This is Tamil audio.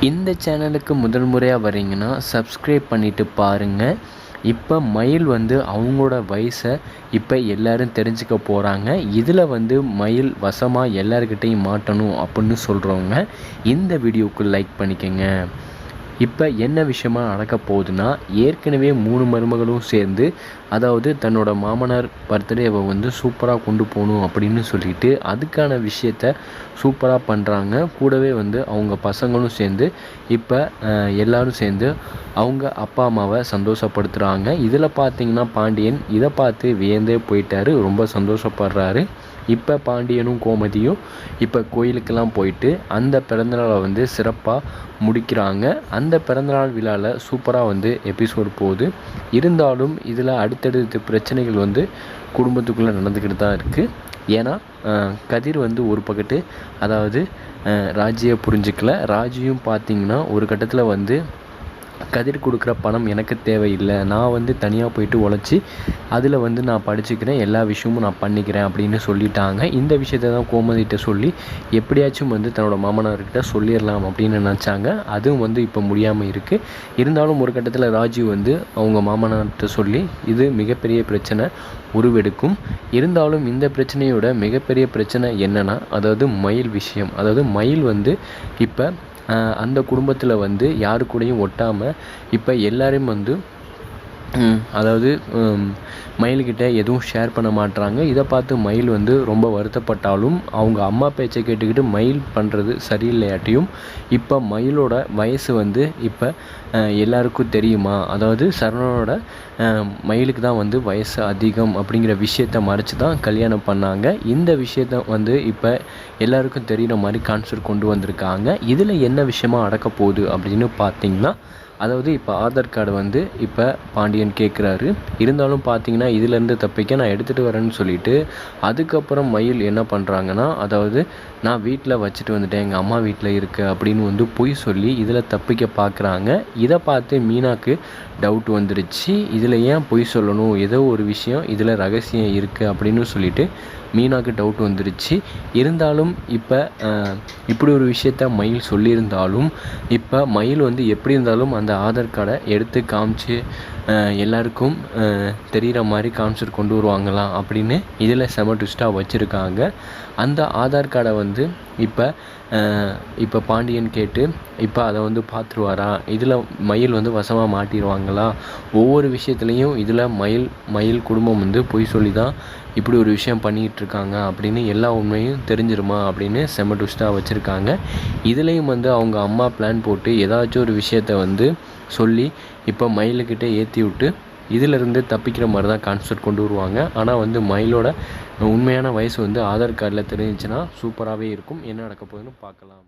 இந்த சேனலுக்கு முதல் முறையாக வரீங்கன்னா சப்ஸ்கிரைப் பண்ணிவிட்டு பாருங்கள். இப்போ மயில் அவங்களோட வயசை இப்போ எல்லோரும் தெரிஞ்சுக்க போகிறாங்க. இதில் மயில் வசமாக எல்லாருக்கிட்டையும் மாட்டணும் அப்படின்னு சொல்கிறவங்க இந்த வீடியோவுக்கு லைக் பண்ணிக்கங்க. இப்போ என்ன விஷயமா நடக்க போகுதுன்னா, ஏற்கனவே 3 மருமகளும் சேர்ந்து அதாவது தன்னோட மாமனார் பர்த்டேவை சூப்பராக கொண்டு போகணும் அப்படின்னு சொல்லிட்டு அதுக்கான விஷயத்த சூப்பராக பண்ணுறாங்க. கூடவே அவங்க பசங்களும் சேர்ந்து இப்போ எல்லோரும் சேர்ந்து அவங்க அப்பா அம்மாவை சந்தோஷப்படுத்துகிறாங்க. இதில் பார்த்திங்கன்னா பாண்டியன் இதை பார்த்து வியந்தே போயிட்டாரு, ரொம்ப சந்தோஷப்படுறாரு. இப்போ பாண்டியனும் கோமதியும் இப்போ கோயிலுக்கெல்லாம் போயிட்டு அந்த பிறந்தநாளை சிறப்பாக முடிக்கிறாங்க. அந்த பிறந்தநாள் விழாவில் சூப்பராக எபிசோடு போகுது. இருந்தாலும் இதில் அடுத்தடுத்த பிரச்சனைகள் குடும்பத்துக்குள்ளே நடந்துக்கிட்டு தான் இருக்குது. ஏன்னா கதிர் ஒரு பக்கத்து அதாவது ராஜியை புரிஞ்சிக்கல. ராஜியும் பார்த்திங்கன்னா ஒரு கட்டத்தில் கதிர் கொடுக்குற பணம் எனக்கு தேவையில்லை, நான் தனியாக போயிட்டு உழைச்சி அதில் நான் படிச்சுக்கிறேன், எல்லா விஷயமும் நான் பண்ணிக்கிறேன் அப்படின்னு சொல்லிட்டாங்க. இந்த விஷயத்தை தான் கோமதிகிட்ட சொல்லி எப்படியாச்சும் தன்னோட மாமனார்கிட்ட சொல்லிடலாம் அப்படின்னு நினச்சாங்க. அதுவும் இப்போ முடியாமல் இருக்குது. இருந்தாலும் ஒரு கட்டத்தில் ராஜி அவங்க மாமனார்கிட்ட சொல்லி இது மிகப்பெரிய பிரச்சனை உருவெடுக்கும். இருந்தாலும் இந்த பிரச்சனையோட மிகப்பெரிய பிரச்சனை என்னென்னா, அதாவது மயில் விஷயம். அதாவது மயில் இப்போ அந்த குடும்பத்தில் யாரு கூடயும் ஒட்டாமல் இப்போ எல்லோரையும் அதாவது மயில்கிட்ட எதுவும் ஷேர் பண்ண மாட்டுறாங்க. இதை பார்த்து மயில் ரொம்ப வருத்தப்பட்டாலும் அவங்க அம்மா பேச்சை கேட்டுக்கிட்டு மயில் பண்ணுறது சரியில்லையாட்டியும் இப்போ மயிலோட வயசு இப்போ எல்லாருக்கும் தெரியுமா, அதாவது சரவணனோட மயிலுக்கு தான் வயசு அதிகம் அப்படிங்கிற விஷயத்தை மறைச்சி தான் கல்யாணம் பண்ணாங்க. இந்த விஷயத்த இப்போ எல்லாருக்கும் தெரிகிற மாதிரி கான்செப்ட் கொண்டு வந்திருக்காங்க. இதில் என்ன விஷயமா நடக்க போகுது அப்படின்னு பார்த்திங்கன்னா, அதாவது இப்போ ஆதார் கார்டு இப்போ பாண்டியன் கேட்குறாரு. இருந்தாலும் பார்த்தீங்கன்னா இதிலேருந்து தப்பிக்க நான் எடுத்துகிட்டு வரேன்னு சொல்லிவிட்டு அதுக்கப்புறம் மயில் என்ன பண்ணுறாங்கன்னா, அதாவது நான் வீட்டில் வச்சுட்டு வந்துட்டேன், எங்கள் அம்மா வீட்டில் இருக்குது அப்படின்னு பொய் சொல்லி இதில் தப்பிக்க பார்க்குறாங்க. இதை பார்த்து மீனாக்கு டவுட் வந்துடுச்சு. இதில் ஏன் பொய் சொல்லணும், ஏதோ ஒரு விஷயம் இதில் ரகசியம் இருக்குது அப்படின்னு சொல்லிட்டு மீனாக்கு டவுட் வந்துடுச்சு. இருந்தாலும் இப்போ இப்படி ஒரு விஷயத்த மயில் சொல்லியிருந்தாலும் இப்போ மயில் எப்படி இருந்தாலும் அந்த ஆதார் கார்டை எடுத்து காமிச்சு எல்லாருக்கும் தெரிகிற மாதிரி கான்செப்ட் கொண்டு வருவாங்களாம் அப்படின்னு இதில் செம ட்விஸ்ட்டாக வச்சுருக்காங்க. அந்த ஆதார் கார்டை இப்போ பாண்டியன் கேட்டு இப்போ அதை பார்த்துருவாரா, இதில் மயில் வசமாக மாட்டிடுவாங்களா, ஒவ்வொரு விஷயத்துலையும் இதில் மயில் குடும்பம் பொய் சொல்லி தான் இப்படி ஒரு விஷயம் பண்ணிகிட்ருக்காங்க அப்படின்னு எல்லா உண்மையும் தெரிஞ்சிருமா அப்படின்னு செம ட்விஸ்ட்டாக வச்சுருக்காங்க. இதுலேயும் அவங்க அம்மா பிளான் போட்டு ஏதாச்சும் ஒரு விஷயத்த சொல்லி இப்போ மயிலுக்கிட்ட ஏற்றி விட்டு இதிலிருந்து தப்பிக்கிற மாதிரி தான் கான்செப்ட் கொண்டு வருவாங்க. ஆனால் மயிலோட உண்மையான வயசு ஆதார் கார்டில் தெரிஞ்சிச்சுன்னா சூப்பராகவே இருக்கும். என்ன நடக்க போகுதுன்னு பார்க்கலாம்.